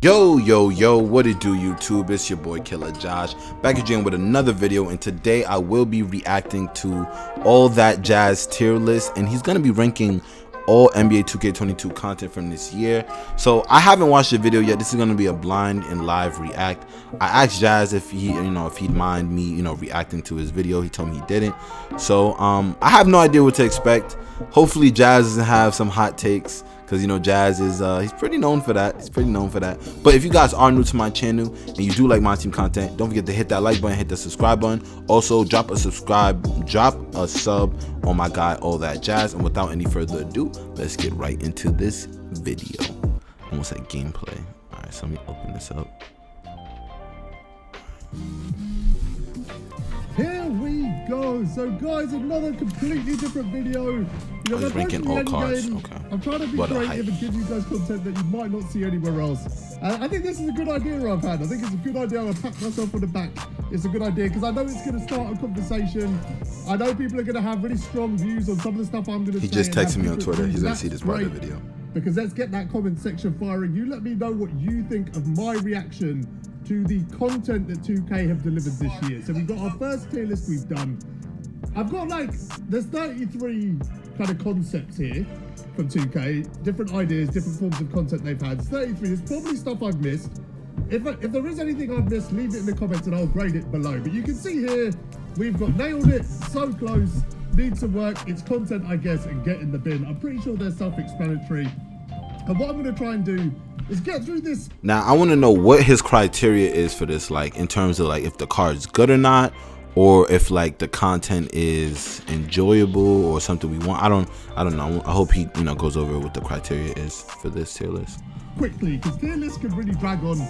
Yo, what it do, YouTube? It's your boy Killer Josh, back again with another video, and today I will be reacting to all that jazz tier list, and he's gonna be ranking all NBA 2K22 content from this year. So I haven't watched the video yet. This is gonna be a blind and live react. I asked Jazz if he'd mind me, reacting to his video. He told me he didn't. So I have no idea what to expect. Hopefully Jazz doesn't have some hot takes, because Jazz is he's pretty known for that. But if you guys are new to my channel and you do like my team content, don't forget to hit that like button, hit the subscribe button. Also drop a sub on my guy All That Jazz. And without any further ado, let's get right into this video. Almost like gameplay. All right, so let me open this up. Here we go. So guys, another completely different video. He's ranking all cards. Okay. I'm trying to be creative and give you guys content that you might not see anywhere else. I think this is a good idea I've had. I think it's a good idea. I'll pat myself on the back. It's a good idea because I know it's going to start a conversation. I know people are going to have really strong views on some of the stuff I'm going to say. He just texted me on Twitter. He's going to see this part of the video. Because let's get that comment section firing. You let me know what you think of my reaction to the content that 2K have delivered this year. So we've got our first tier list we've done. I've got there's 33 kind of concepts here from 2K, different ideas, different forms of content they've had. It's 33, there's probably stuff I've missed. If there is anything I've missed, leave it in the comments and I'll grade it below. But you can see here, we've got nailed it, so close, needs some work, it's content I guess, and get in the bin. I'm pretty sure they're self-explanatory. And what I'm gonna try and do is get through this. Now I want to know what his criteria is for this, in terms of if the card's good or not, or if the content is enjoyable or something we want. I don't know. I hope he goes over what the criteria is for this tier list quickly, because tier lists can really drag on.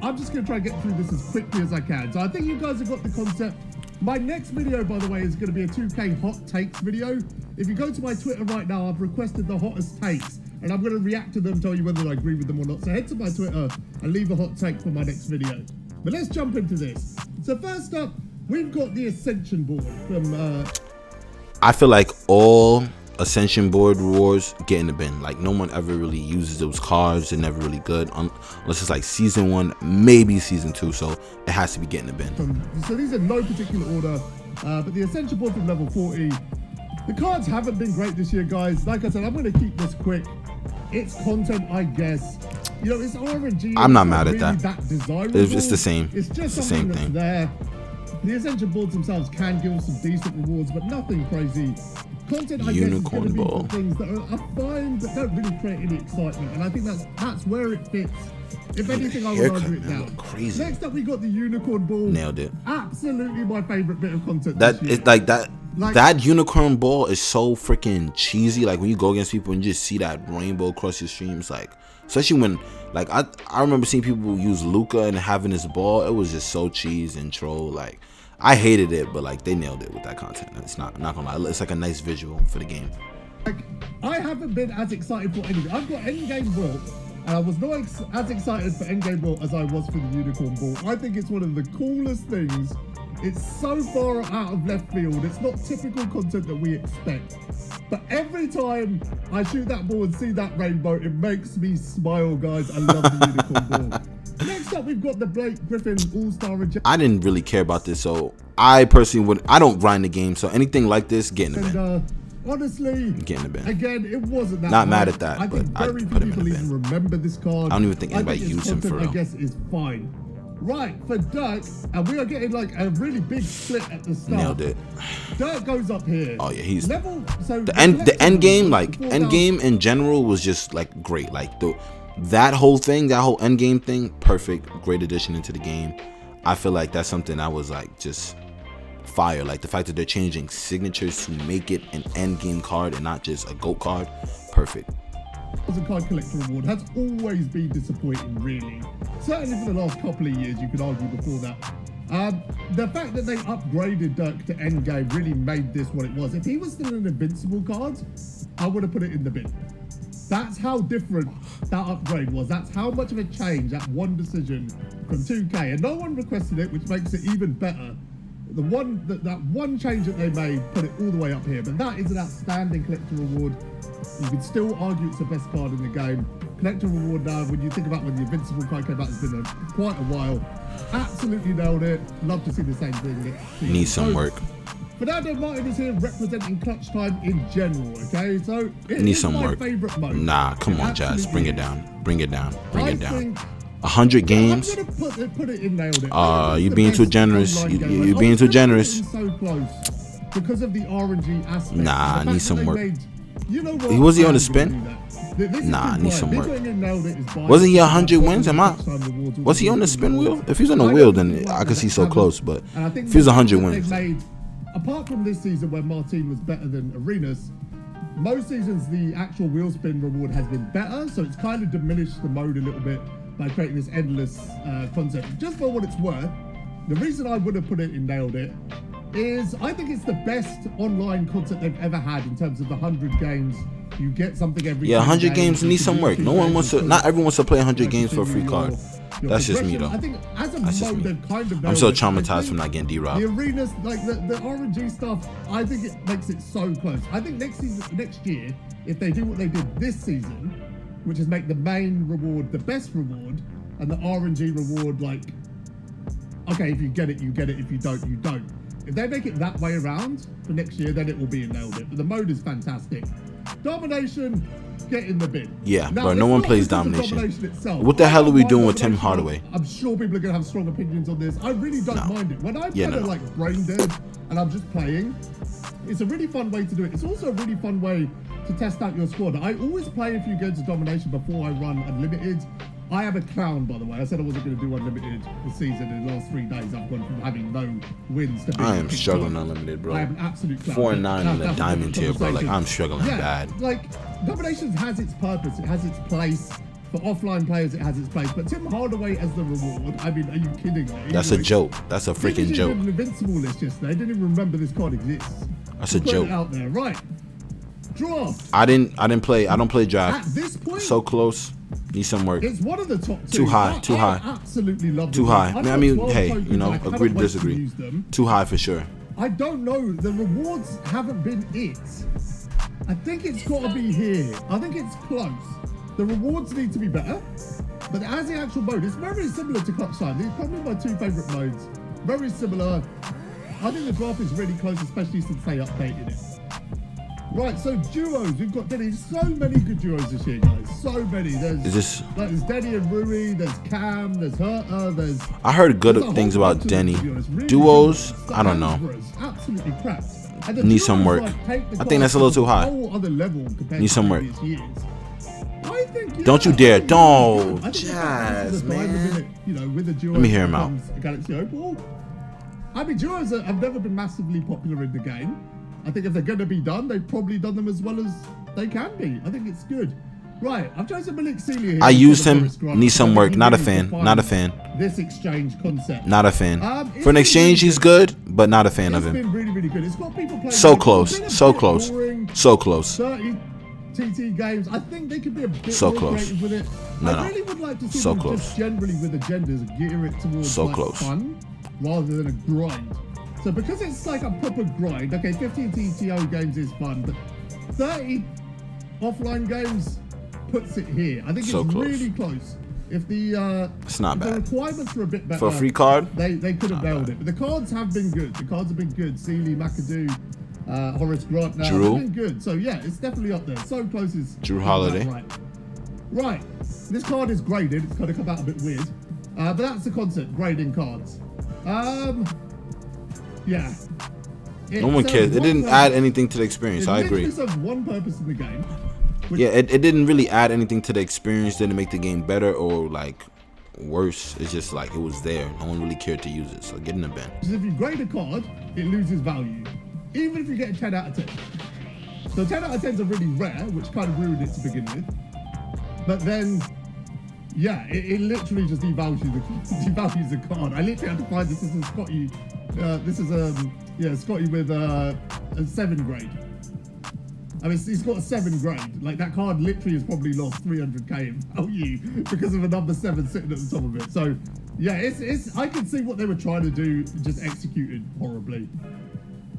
I'm just gonna try and get through this as quickly as I can. So I think you guys have got the concept. My next video, by the way, is going to be a 2K hot takes video. If you go to my Twitter right now, I've requested the hottest takes, and I'm going to react to them, tell you whether I agree with them or not. So head to my Twitter and leave a hot take for my next video. But let's jump into this. So first up, we've got the Ascension board from... I feel like all Ascension board rewards get in the bin. No one ever really uses those cards. They're never really good unless it's season 1, maybe season 2. So it has to be getting the bin. So these are no particular order, but the Ascension board from level 40. The cards haven't been great this year, guys. Like I said, I'm going to keep this quick. It's content, I guess. It's RNG. I'm not mad at really that. Desirable. It's the same. It's just the same thing. There. The Ascension boards themselves can give some decent rewards, but nothing crazy. Content, I guess, is going to be for things that are fine, but don't really create any excitement. And I think that's where it fits. If anything, I would argue it down. Crazy. Next up, we got the Unicorn Ball. Nailed it. Absolutely my favorite bit of content. That unicorn ball is so freaking cheesy. When you go against people and you just see that rainbow across your streams, especially when I remember seeing people use Luca and having this ball. It was just so cheese and troll. I hated it, but they nailed it with that content. It's not gonna lie. It's a nice visual for the game. I haven't been as excited for anything. I've got Endgame Ball, and I was not as excited for Endgame Ball as I was for the Unicorn Ball. I think it's one of the coolest things. It's so far out of left field. It's not typical content that we expect. But every time I shoot that ball and see that rainbow, it makes me smile, guys. I love the Unicorn Ball. Next up, we've got the Blake Griffin All-Star Reject. I didn't really care about this, so I personally I don't grind the game, so anything like this, get in the bin. Honestly, get in the bin. Again, it wasn't that Not mad at that, I think but very I'd put few him in people the bin. even remember this card. I don't even think anybody used him for real. I guess is fine. Right, for Dirk, and we are getting a really big split at the start. Nailed it. Dirk goes up here. Oh yeah, he's level. So the end game, end game in general was just great. That whole thing, that whole end game thing, perfect, great addition into the game. I feel like that's something that was just fire. The fact that they're changing signatures to make it an end game card and not just a GOAT card, perfect. As a card collector award has always been disappointing, really. Certainly for the last couple of years, you could argue before that. The fact that they upgraded Dirk to endgame really made this what it was. If he was still an invincible card, I would have put it in the bin. That's how different that upgrade was. That's how much of a change, that one decision from 2K. And no one requested it, which makes it even better. That one change that they made put it all the way up here. But that is an outstanding collector award. You could still argue it's the best card in the game. collector reward now. When you think about when the Invincible card came out, it's been quite a while. Absolutely nailed it. Love to see the same thing next season. Need some work. Fernando Martin is here representing clutch time in general, okay? So it Need is some my work. favorite mode. Nah, come on, Jazz. Bring it down. Bring it down. Bring it down. Think 100 games. I'm gonna put it in, nailed it. You being too generous. You being too generous. So close because of the RNG aspect. Nah, The need fact some that work. they made, you know what? Was he on the I'm spin? gonna do that. This is Nah, good need play. some Me work. going in, nailed it is biased. Wasn't he 100 wins? Was he on the the spin wheel? If he's on the wheel, then I could see so close. But if he was 100 wins, apart from this season where Martin was better than Arenas, most seasons the actual wheel spin reward has been better, so it's kind of diminished the mode a little bit by creating this endless concept. Just for what it's worth, the reason I would have put it in nailed it is I think it's the best online concept they've ever had in terms of the 100 games. You get something every 100 games you need can some do work. 2 No one games wants to. until- Not everyone wants to play 100 to games for a free your- card. your That's just me, progression. though. I think as a That's just mode, me. they've kind of I'm so nailed it. I traumatized think from not getting D-Rob. the arenas, like the RNG stuff, I think it makes it so close. I think next year, if they do what they did this season, which is make the main reward the best reward, and the RNG reward like, okay, if you get it, you get it. If you don't, you don't. If they make it that way around for next year, then it will be a nailed it. But the mode is fantastic. Domination, get in the bin. Yeah, Now, bro, it's no one not plays because of domination. itself. What the I hell are don't we mind doing with Tim domination. Hardaway? I'm sure people are gonna have strong opinions on this. I really don't mind it. When I'm kind of like brain dead and I'm just playing, it's a really fun way to do it. It's also a really fun way to test out your squad. I always play a few games of domination before I run unlimited. I am a clown, by the way. I said I wasn't going to do unlimited this season. In the last 3 days, I've gone from having no wins to being I am kicked struggling off. unlimited, bro. I am an absolute clown. 4 and 9 in the That's a diamond tier, bro. Like, conversation. I'm struggling bad. Like, domination has its purpose. It has its place. For offline players, it has its place. But Tim Hardaway as the reward, I mean, are you kidding me? That's a joke. That's a freaking Didn't joke. even an Invincible list yesterday. I didn't even remember this card exists. That's a Put it joke. out there, right? Draft. I don't play draft. At this point, So close. Need some work. it's one of the top 2. Too high, too high. I absolutely love Too them. high. I've I got mean, 12 hey, tokens, you know, I cannot agree to wait disagree. use them. Too high for sure. I don't know. The rewards haven't been it. I think it's got to be here. I think it's close. The rewards need to be better. But as the actual mode, it's very similar to Clutch Time. These are probably my 2 favorite modes. Very similar. I think the draft is really close, especially since they updated it. Right, so duos. We've got Denny. So many good duos this year, guys. So many. There's Denny and Rui. There's Cam. There's Herta. There's. I heard good there's a things whole about bunch of Denny. them, to be honest. Really Duos, good. I don't know. Hasbro's absolutely crap. And the Need duos, some work. like, take the I think that's a little cards too to high. whole other level compared Need to some work. previous years. I think, yeah, Don't you dare. I think Don't. I think Jazz, the fact that this is a man. minute, you know, with the duos Let me hear him out. becomes a Galaxy Opal. I mean, duos have never been massively popular in the game. I think if they're going to be done, they've probably done them as well as they can be. I think it's good. Right, I've chosen Malik Celia here. I used him. Forest Grant. Need some I think work. he Not a really fan. defines Not a fan. This exchange concept. Not a fan. It's For an been exchange, really he's good, but not a fan of It's him. been really, really good. It's got people playing. So really- close. it's been a So bit close. boring. So close. 30 TT games. I think they could be a bit So more close. creative with it. No, I no. really would like to see So them close. just generally with agendas gear it towards So like close. fun rather than a grind. So because it's like a proper grind, okay, 15 TTO games is fun, but 30 offline games puts it here. I think So it's close. really close. If the It's not if the bad. requirements were a bit better For a free card? they could have Not nailed bad. it. But the cards have been good. The cards have been good. Sealy, McAdoo, Horace Grant now. Drew. They've been good. So yeah, it's definitely up there. So close is Drew Holiday. Right. This card is graded. It's kind of come out a bit weird. But that's the concept, grading cards. Yeah. No one cares. It didn't add anything to the experience. I agree. It literally serves one purpose in the game. which- Yeah, it didn't really add anything to the experience. Didn't make the game better or like worse. It's just like it was there. No one really cared to use it. So get in the bin. Because if you grade a card, it loses value. Even if you get a 10 out of 10. So 10 out of 10s are really rare, which kind of ruined it to begin with. But then, yeah, it literally just devalues the card. I literally had to find this is a Scotty. This is Scotty with a 7 grade. I mean, he's got a 7 grade. Like that card literally has probably lost 300k in value because of a number 7 sitting at the top of it. So yeah, it's I can see what they were trying to do, just executed horribly.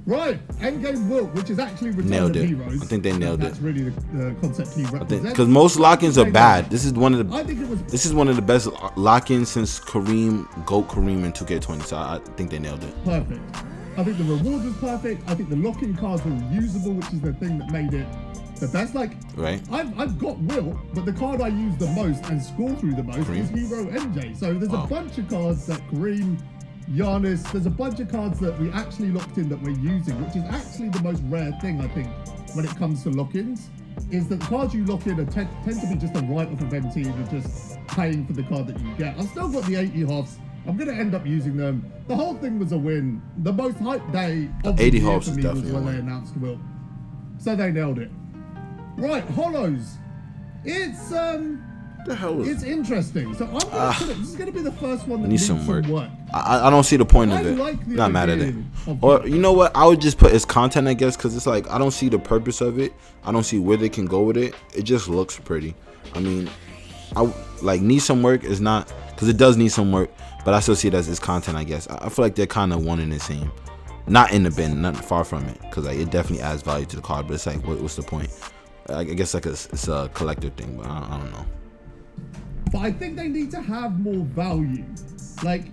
Right, Endgame Wilt, which is actually Return Nailed of it. Heroes. I think they nailed That's it. really the concept he represents. Because most lock-ins are bad. This is one of the. I think it was. This is one of the best lock-ins since GOAT Kareem in 2K20. So I think they nailed it. Perfect. I think the reward was perfect. I think the lock-in cards were usable, which is the thing that made it the best. Like, right. I've got Wilt, but the card I use the most and score through the most Kareem? is Hero MJ. So there's a bunch of cards that Kareem, Giannis, there's a bunch of cards that we actually locked in that we're using, which is actually the most rare thing, I think, when it comes to lock-ins, is that the cards you lock in tend to be just a write-off of MT and you're just paying for the card that you get. I've still got the 80 halves. I'm going to end up using them. The whole thing was a win. The most hyped day of the 80 year halves for is me was definitely when a they win. announced Wilt. So they nailed it. Right, Hollows. It's The hell is it's interesting. So I'm gonna put it, this is going to be the first one that Needs needs some some work. work. I don't see the point I of it. like the Not mad at it. idea of Or it. you know what? I would just put as content, I guess, because it's like I don't see the purpose of it. I don't see where they can go with it. It just looks pretty. I mean, I like need some work is not because it does need some work, but I still see it as its content, I guess. I feel like they're kind of one and the same. Not in the bin, not far from it, because like it definitely adds value to the card. But it's like, what's the point? I guess like it's a collector thing, but I don't know. But I think they need to have more value. Like,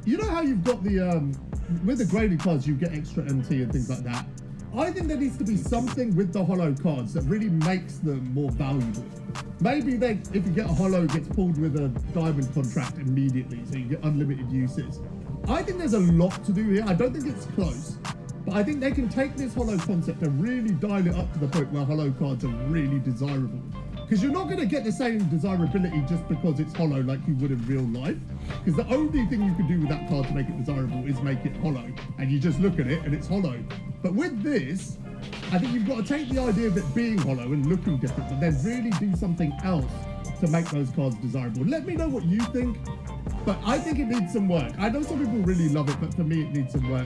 you know how you've got the with the graded cards you get extra MT and things like that. I think there needs to be something with the hollow cards that really makes them more valuable. Maybe if you get a hollow, it gets pulled with a diamond contract immediately, so you get unlimited uses. I think there's a lot to do here. I don't think it's close, but I think they can take this hollow concept and really dial it up to the point where hollow cards are really desirable. Because you're not going to get the same desirability just because it's hollow like you would in real life. Because the only thing you can do with that card to make it desirable is make it hollow. And you just look at it and it's hollow. But with this, I think you've got to take the idea of it being hollow and looking different, but then really do something else to make those cards desirable. Let me know what you think, but I think it needs some work. I know some people really love it, but for me it needs some work.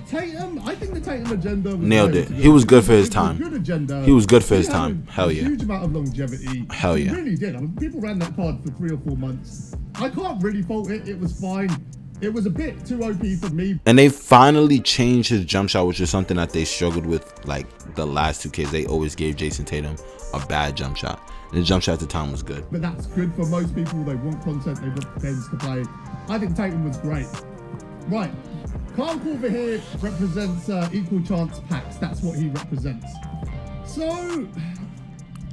Tatum, I think the Tatum agenda was Nailed it. He was good for his time. Good agenda. He was good for his He had time. a Hell yeah. Huge amount of longevity. Hell yeah. He really did. I mean, people ran that card for 3 or 4 months. I can't really fault it. It was fine. It was a bit too OP for me. And they finally changed his jump shot, which is something that they struggled with like the last 2Ks. They always gave Jason Tatum a bad jump shot. And his jump shot at the time was good. But that's good for most people. They want content. They want games to play. I think Tatum was great. Right. Carl Corver here represents equal chance packs. That's what he represents. So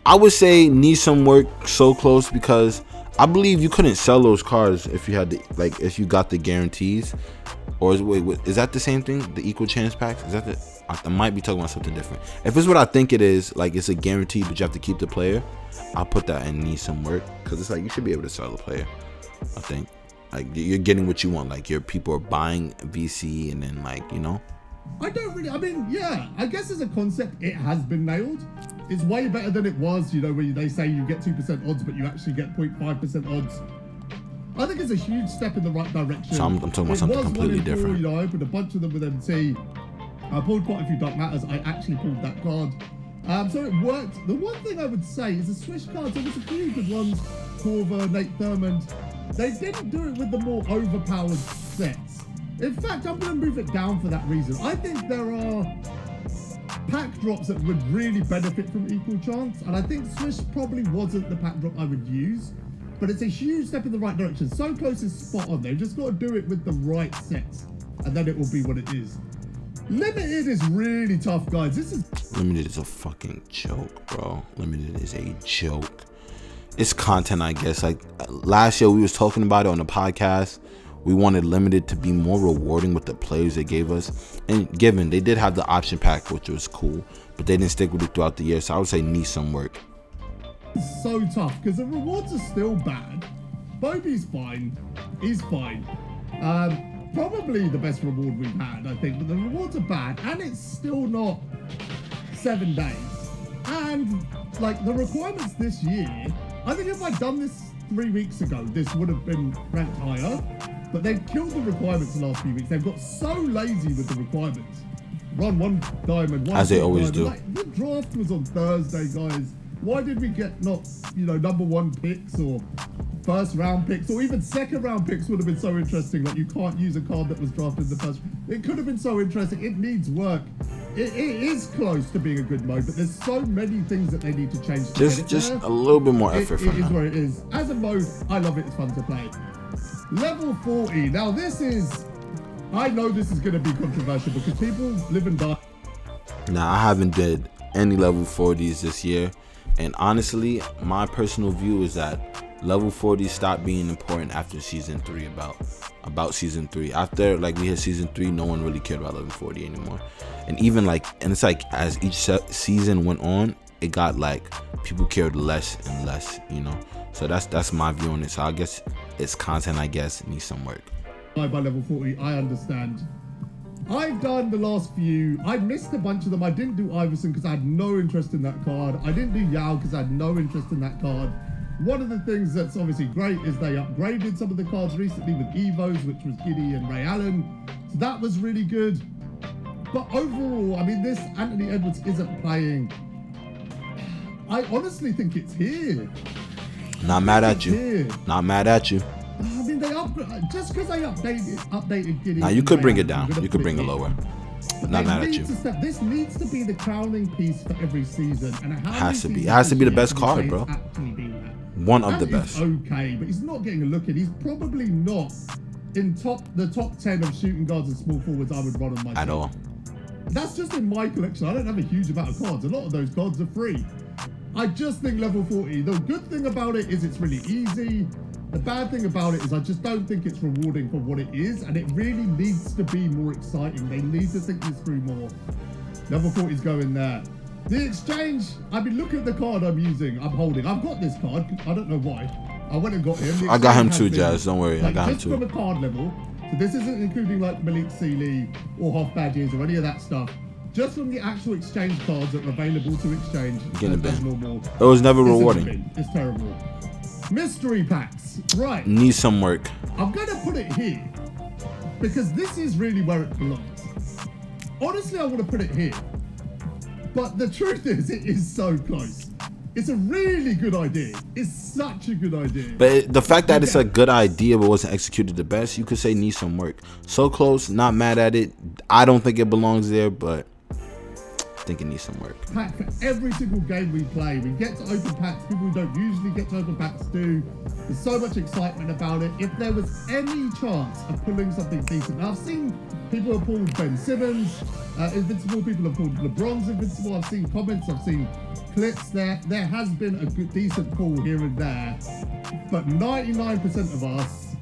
I would say need some work so close because I believe you couldn't sell those cards if you had the if you got the guarantees. Or is that the same thing? The equal chance packs? Is that the? I might be talking about something different. If it's what I think it is, like it's a guarantee, but you have to keep the player, I'll put that in need some work because it's like you should be able to sell the player. I think like you're getting what you want. Like your people are buying VC and then like I don't really. I mean, yeah. I guess as a concept, it has been nailed. It's way better than it was. You know, where they say you get 2% odds, but you actually get 0.5% odds. I think it's a huge step in the right direction. So I'm talking about something completely different. You know, I opened a bunch of them with MT. I pulled quite a few Dark Matters. I actually pulled that card. So it worked. The one thing I would say is the Swish cards, there was a few good ones. Corver, Nate Thurmond. They didn't do it with the more overpowered sets. In fact, I'm going to move it down for that reason. I think there are pack drops that would really benefit from equal chance. And I think Swish probably wasn't the pack drop I would use. But it's a huge step in the right direction. So close is spot on. They've just got to do it with the right sets. And then it will be what it is. Limited is really tough, guys. Limited is a fucking joke, bro. Limited is a joke. It's content, I guess. Like last year we was talking about it on the podcast. We wanted Limited to be more rewarding with the players they gave us. And given they did have the option pack, which was cool, but they didn't stick with it throughout the year. So I would say need some work. It's so tough because the rewards are still bad. Bobby's fine. He's fine. Probably the best reward we've had, I think. But the rewards are bad, and it's still not 7 days. And like the requirements this year, I think if I'd done this 3 weeks ago, this would have been ranked higher. But they've killed the requirements the last few weeks. They've got so lazy with the requirements. Run one diamond, one as they always do. Like, the draft was on Thursday, guys. Why did we get not, number 1 picks or first round picks or even second round picks would have been so interesting. Like you can't use a card that was drafted in the first. It could have been so interesting. It needs work. It is close to being a good mode, but there's so many things that they need to change. Just a little bit more effort from them. It is them. where it is. As a mode, I love it. It's fun to play. Level 40. Now this is, I know this is going to be controversial because people live and die. Now I haven't did any level 40s this year, and honestly, my personal view is that level 40 stopped being important after season 3. About season 3, after like we hit season 3, no one really cared about level 40 anymore. And even like, and it's like as each season went on, it got like people cared less and less, you know. So that's my view on it. So I guess it's content, I guess, needs some work. By level 40, I understand. I've done the last few. I missed a bunch of them. I didn't do Iverson because I had no interest in that card. I didn't do Yao because I had no interest in that card. One of the things that's obviously great is they upgraded some of the cards recently with Evos, which was Giddy and Ray Allen. So that was really good. But overall, I mean, this Anthony Edwards isn't playing. I honestly think it's here. Not mad at you. Here. Not mad at you. I mean, they just because they updated Giddy. Now you could bring it down. You could bring it lower. But not mad at you. This needs to be the crowning piece for every season, and it has to be. It has to be the best card, bro. One of the best. Okay, but he's not getting a look at. He's probably not in the top 10 of shooting guards and small forwards I would run on my team. At all. That's just in my collection. I don't have a huge amount of cards. A lot of those cards are free. I just think level 40. The good thing about it is it's really easy. The bad thing about it is I just don't think it's rewarding for what it is, and it really needs to be more exciting. They need to think this through more. Level 40 is going there. The exchange, I've been looking at the card I'm holding. I've got this card. I don't know why. I went and got him. I got him too, Jazz. Don't worry. I got him too. Just from a card level. So this isn't including like Malik Sealy or Hoff badges or any of that stuff. Just from the actual exchange cards that are available to exchange. Getting banned. It was never rewarding. It's terrible. Mystery packs. Right. Need some work. I'm going to put it here because this is really where it belongs. Honestly, I want to put it here. But the truth is, it is so close. It's a really good idea. It's such a good idea. But the fact that it's a good idea but wasn't executed the best, you could say needs some work. So close, not mad at it. I don't think it belongs there, but I think it needs some work. Pack for every single game we play. We get to open packs. People who don't usually get to open packs do. There's so much excitement about it. If there was any chance of pulling something decent. Now, I've seen people have pulled Ben Simmons, Invincible. People have pulled LeBron's Invincible. I've seen comments. I've seen clips there. There has been a good, decent pull here and there. But 99% of us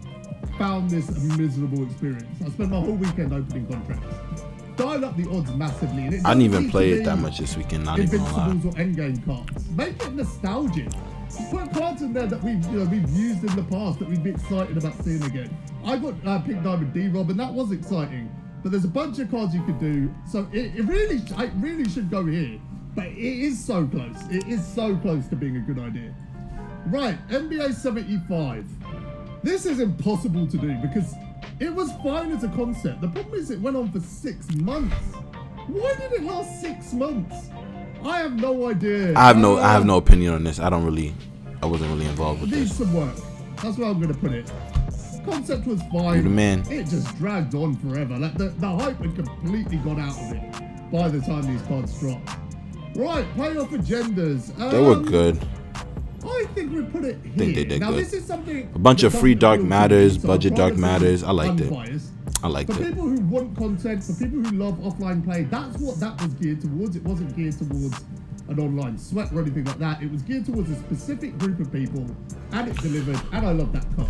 found this a miserable experience. I spent my whole weekend opening contracts. Dial up the odds massively. And I didn't even play it that much this weekend, not even gonna lie. Invincibles or endgame cards. Make it nostalgic. Put cards in there that we've used in the past that we'd be excited about seeing again. I got Pink Diamond D-Rob, and that was exciting. But there's a bunch of cards you could do. So it really should go here. But it is so close. It is so close to being a good idea. Right, NBA 75. This is impossible to do because it was fine as a concept. The problem is it went on for 6 months. Why did it last 6 months? I have no idea. I have no opinion on this. I wasn't really involved with needs this. Some work. That's where I'm gonna put it. Concept was fine. You're the man. It just dragged on forever. Like the hype had completely gone out of it by the time these cards dropped. Right, playoff agendas. They were good. I think we put it here. I think they did now, good. This is something A bunch of free Dark Matters, so budget Dark Matters. I liked it. Unbiased. I liked For it. people who want content, for people who love offline play, that's what that was geared towards. It wasn't geared towards an online sweat or anything like that. It was geared towards a specific group of people, and it delivered, and I love that card.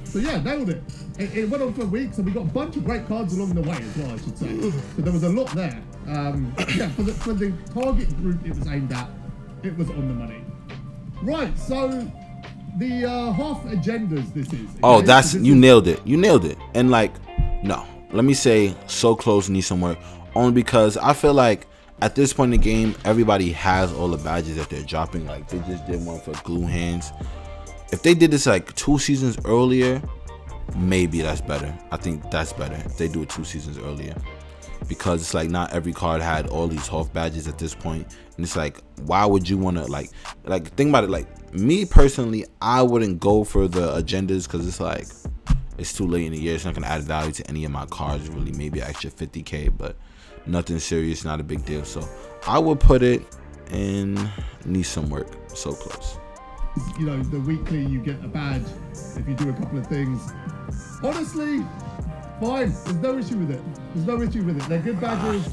So yeah, nailed it. It went on for weeks, and we got a bunch of great cards along the way as well, I should say. So there was a lot there. Yeah, for the target group it was aimed at, it was on the money. Right, so the half agendas this is. Oh, you nailed it. You nailed it. And like, no, let me say so close needs some work. Only because I feel like at this point in the game, everybody has all the badges that they're dropping. Like they just did one for glue hands. If they did this like 2 seasons earlier, maybe that's better. I think that's better if they do it 2 seasons earlier. Because it's like not every card had all these Hoff badges at this point. And it's like, why would you want to like think about it, like me personally, I wouldn't go for the agendas because it's like it's too late in the year. It's not gonna add value to any of my cards really. Maybe an extra 50K, but nothing serious, not a big deal. So I would put it in needs some work. So close. You know, the weekly you get a badge if you do a couple of things. Honestly, fine. There's no issue with it. There's no issue with it. They're good badges.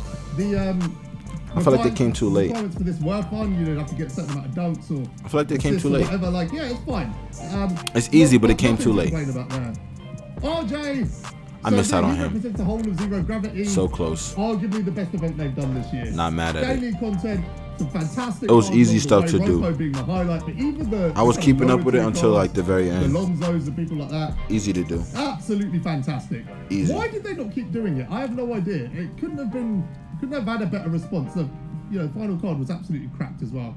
I feel like they came too late. For this were fun. You don't have to get a certain amount of dunks or. I feel like they came too late. Whatever. Like, yeah, it's fine. It's easy, but it came too late. About that. RJ. I missed out on he him. represents the whole of Zero Gravity. So close. Arguably the best event they've done this year. Not mad at Daily it. content, some fantastic. It was easy stuff to do. Being the highlight, but even I was keeping up with it until like the very end. The Lonzos and people like that. Easy to do. Absolutely fantastic. Easy. Why did they not keep doing it? I have no idea. It couldn't have had a better response. The final card was absolutely cracked as well.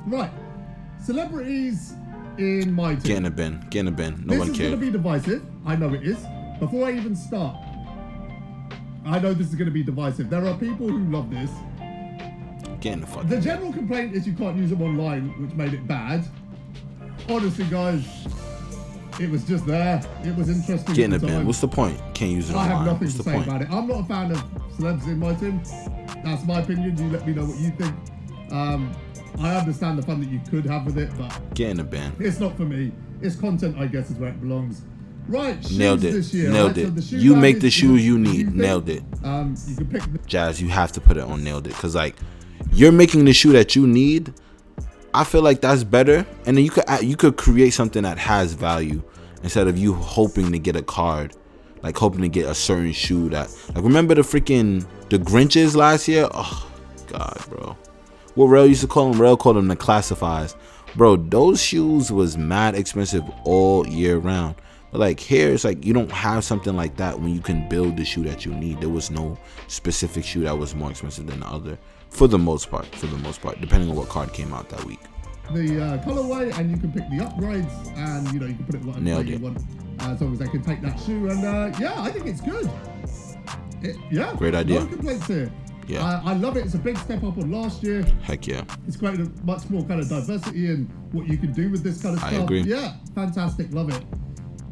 Right. Celebrities in my team. Get in a bin. Get in a bin. No one This is cared. going to be divisive. I know it is. Before I even start, I know this is going to be divisive. There are people who love this. Get in the fucking The general complaint is you can't use them online, which made it bad. Honestly, guys, it was just there. It was interesting. Get in at the the bin. time. What's the point? Can't use it I online. have nothing What's to the say point? about it. I'm not a fan of celebs in my team. That's my opinion. You let me know what you think. I understand the fun that you could have with it, but Get in the bin. it's not for me. It's content, I guess, is where it belongs. Right, shoes Nailed it. this year. Nailed right? it. So the shoe You bag make is the shoes you what need. think. Nailed it. You can pick the Jazz, you have to put it on nailed it. Cause like you're making the shoe that you need. I feel like that's better. And then you could create something that has value instead of you hoping to get a card. Like hoping to get a certain shoe that like remember the Grinches last year? Oh God, bro. What Rail used to call them? Rail called them the classifieds. Bro, those shoes was mad expensive all year round. But like here, it's like you don't have something like that when you can build the shoe that you need. There was no specific shoe that was more expensive than the other, for the most part, depending on what card came out that week. The colorway, and you can pick the upgrades, and you can put it whatever way you want, as long as they can take that shoe. And yeah, I think it's good. Yeah, great idea. No complaints here. Yeah, I love it. It's a big step up on last year. Heck yeah. It's created much more kind of diversity in what you can do with this kind of stuff. I agree. Yeah, fantastic. Love it.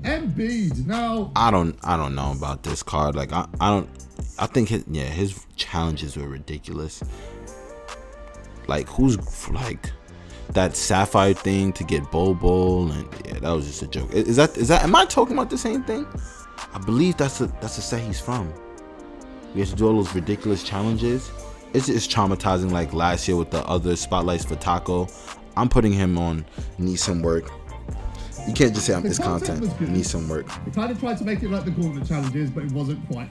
Embiid. Now, I don't know about this card. Like I think his challenges were ridiculous. Like who's like that sapphire thing to get Bobo, and yeah, that was just a joke. Is that am I talking about the same thing? I believe that's the set he's from. We have to do all those ridiculous challenges. It's traumatizing like last year with the other spotlights for Taco. I'm putting him on need some work. You can't just say it's content. Need some work. We kind of tried to make it like the gauntlet challenges, but it wasn't quite.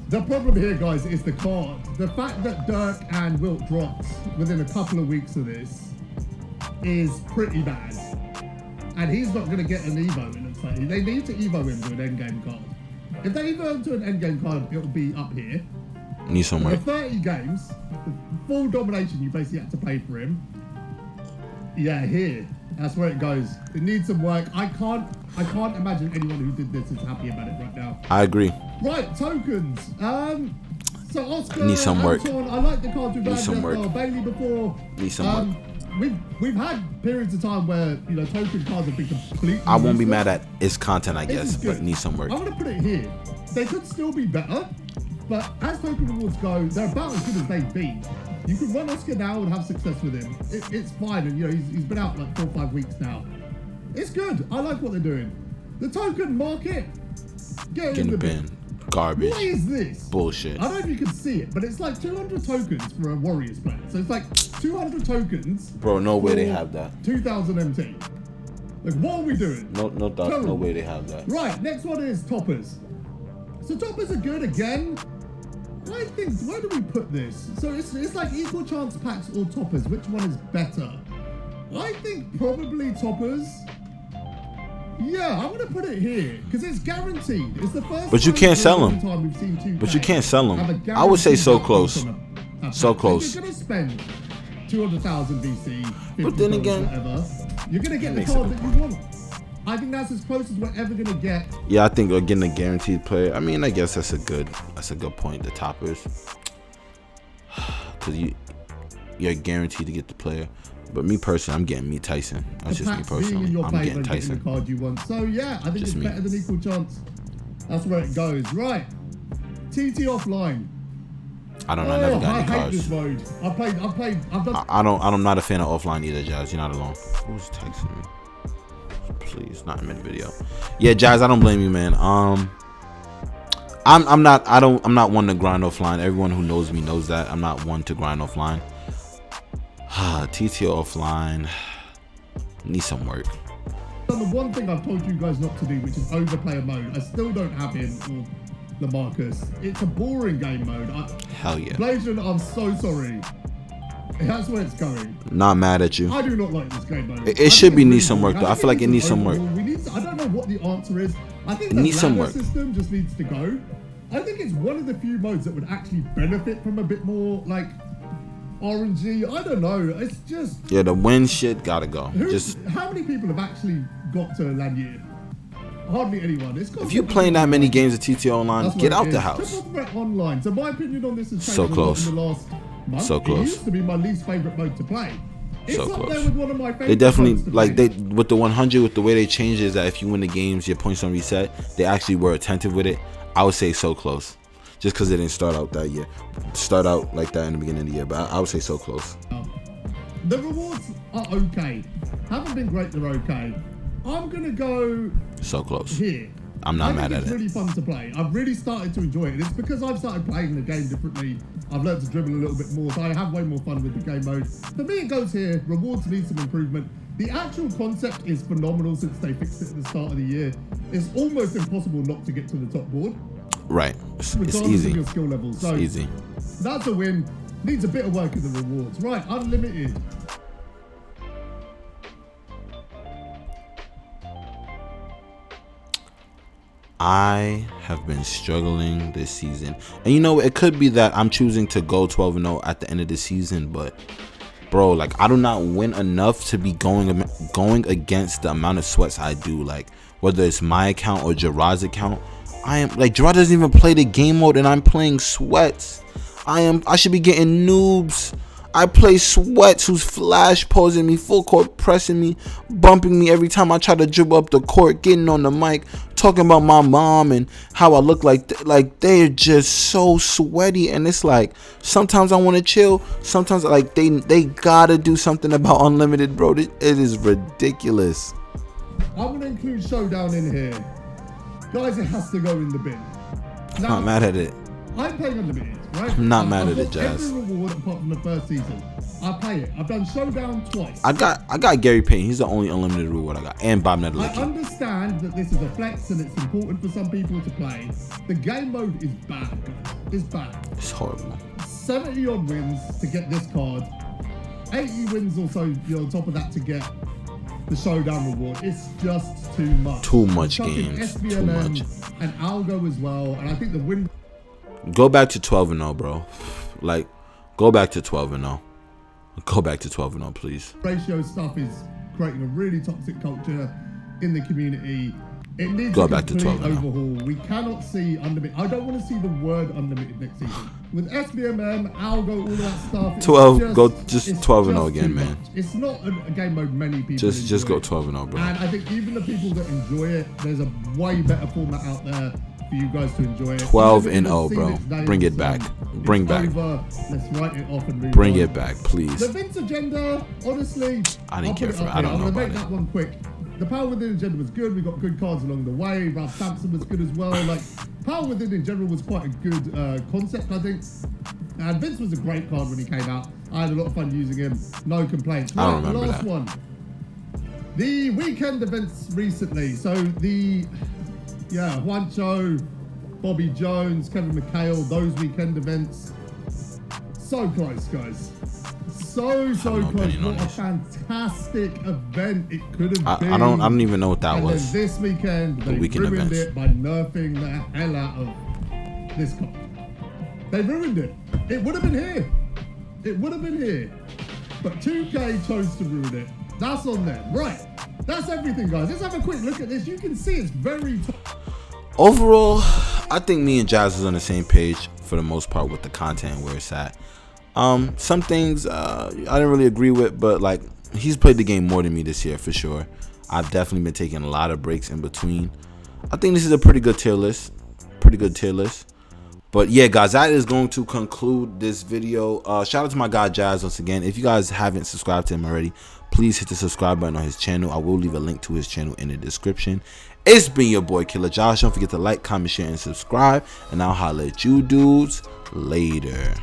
The problem here, guys, is the card. The fact that Dirk and Wilt dropped within a couple of weeks of this is pretty bad. And he's not going to get an Evo, it looks like. They need to Evo him to an endgame card. If they Evo him to an endgame card, it'll be up here. Need some work. For 30 games, the full domination you basically had to pay for him. Yeah, here. That's where it goes. It needs some work. I can't imagine anyone who did this is happy about it right now. I agree. Right, tokens. So Oscar, need some work. Anton, I like the cards we've had Bailey before. Need some work. We've had periods of time where token cards have been completely. I won't be mad at its content, I guess, but need some work. I'm gonna put it here. They could still be better, but as token rewards go, they're about as good as they've been. You can run Oscar now and have success with him. It's fine, and he's been out like 4 or 5 weeks now. It's good. I like what they're doing. The token market, get in the bin. Garbage. What is this? Bullshit. I don't know if you can see it, but it's like 200 tokens for a Warriors player. So it's like 200 tokens. Bro, no way they have that. 2,000 MT. Like, what are we doing? No way they have that. Right, next one is toppers. So toppers are good again. I think, where do we put this? So it's like equal chance packs or toppers. Which one is better? I think probably toppers. Yeah, I'm gonna put it here because it's guaranteed. It's the first. But you can't sell them. Time we've seen 2K but you can't sell them. I would say so close. So close. You're gonna spend 200,000 VC. But then again, whatever. You're gonna get the card that you want. I think that's as close as we're ever gonna get. Yeah, I think getting a guaranteed player. I mean, I guess that's a good point. The toppers, because you're guaranteed to get the player. But me personally, I'm getting me Tyson. That's just me personally. I'm getting Tyson. The card you want. So yeah, I think just it's better than equal chance. That's where it goes. Right. TT offline. I don't know. I never got any cards. This mode. I've done. I'm not a fan of offline either, Jazz. You're not alone. Who's texting me? Please, not in mid video. Yeah, Jazz, I don't blame you, man. I'm not one to grind offline. Everyone who knows me knows that I'm not one to grind offline. TTO offline needs some work. The one thing I've told you guys not to do, which is overplayer mode. I still don't have him or LaMarcus. It's a boring game mode. Hell yeah. Blazon, I'm so sorry. That's where it's going. Not mad at you. I do not like this game mode. It should be needs some work though. I feel like it needs some work. I don't know what the answer is. I think the ladder system just needs to go. I think it's one of the few modes that would actually benefit from a bit more like RNG. I don't know. It's just the win shit gotta go. How many people have actually got to Lanier? Hardly anyone. If you're playing that many games of TTO online, get out the house. Just talking about online. So my opinion on this is so close. In the last month. So close. It used to be my least favorite mode to play. It's so up close. There with one of my favorite they definitely modes to like play. with the 100 with the way they changed is that if you win the games, your points don't reset. They actually were attentive with it. I would say so close. Just because it didn't start out like that in the beginning of the year, but I would say so close. The rewards are okay. Haven't been great, they're okay. I'm gonna go so close here. I'm not mad at it. It's really fun to play. I've really started to enjoy it. It's because I've started playing the game differently. I've learned to dribble a little bit more, so I have way more fun with the game mode. For me, it goes here. Rewards need some improvement. The actual concept is phenomenal since they fixed it at the start of the year. It's almost impossible not to get to the top board. Right. It's regardless easy. of your skill level. So it's easy. That's a win. Needs a bit of work in the rewards. Right, unlimited. I have been struggling this season, and you know, it could be that I'm choosing to go 12-0 at the end of the season, but bro, like, I do not win enough to be going against the amount of sweats I do. Like, whether it's my account or Gerard's account, I am like, Gerard doesn't even play the game mode and I'm playing sweats. I should be getting noobs. I play sweats who's flash posing me, full court pressing me, bumping me every time I try to dribble up the court, getting on the mic, talking about my mom and how I look like they're just so sweaty. And it's like, sometimes I want to chill, sometimes like they gotta do something about unlimited, bro. It is ridiculous. I'm gonna include Showdown in here. Guys, it has to go in the bin. I'm not mad at it. I'm playing unlimited, right? I'm not mad at it, Jazz. Every reward apart from the first season. I play it. I've done Showdown twice. I got Gary Payne. He's the only unlimited reward I got. And Bob Nedelicki. I understand that this is a flex and it's important for some people to play. The game mode is bad, guys. It's bad. It's horrible. 70 odd wins to get this card. 80 wins or so on top of that to get the Showdown reward. It's just too much. Too much games. SBMM Too much. And Algo as well. And I think the win. Go back to 12-0, bro. Like, go back to 12-0. Go back to 12-0, please. Ratio stuff is creating a really toxic culture in the community. It needs go a back to complete 12-0. overhaul. We cannot see unlimited. I don't want to see the word unlimited next season. With SBMM, Algo, all of that stuff. 12, go just 12-0 again, man. It's not a game mode many people just go 12-0, bro. And I think even the people that enjoy it, there's a way better format out there for you guys to enjoy it. 12-0, bro. Bring it back. Bring back. Let's write it off and move Bring on. it back, please. The Vince agenda, honestly, I didn't care for it. I don't know about it. I'm gonna make that one quick. The Power Within agenda was good. We got good cards along the way. Ralph Sampson was good as well. Like, Power Within in general was quite a good concept, I think. And Vince was a great card when he came out. I had a lot of fun using him. No complaints. I don't remember last that. one. The weekend events recently. So Juancho, Bobby Jones, Kevin McHale, those weekend events. So close, guys. So close. What a fantastic event it could have been. I don't even know what that was. And then this weekend, they ruined it by nerfing the hell out of this card. They ruined it. It would have been here. It would have been here. But 2K chose to ruin it. That's on them. Right. That's everything, guys. Let's have a quick look at this. You can see it's very... Overall, I think me and Jazz is on the same page for the most part with the content where it's at. Some things I didn't really agree with, but like he's played the game more than me this year for sure. I've definitely been taking a lot of breaks in between. I think this is a pretty good tier list. But yeah, guys, that is going to conclude this video. Shout out to my guy Jazz once again. If you guys haven't subscribed to him already, please hit the subscribe button on his channel. I will leave a link to his channel in the description. It's been your boy Killer Josh. Don't forget to like, comment, share, and subscribe. And I'll holler at you dudes later.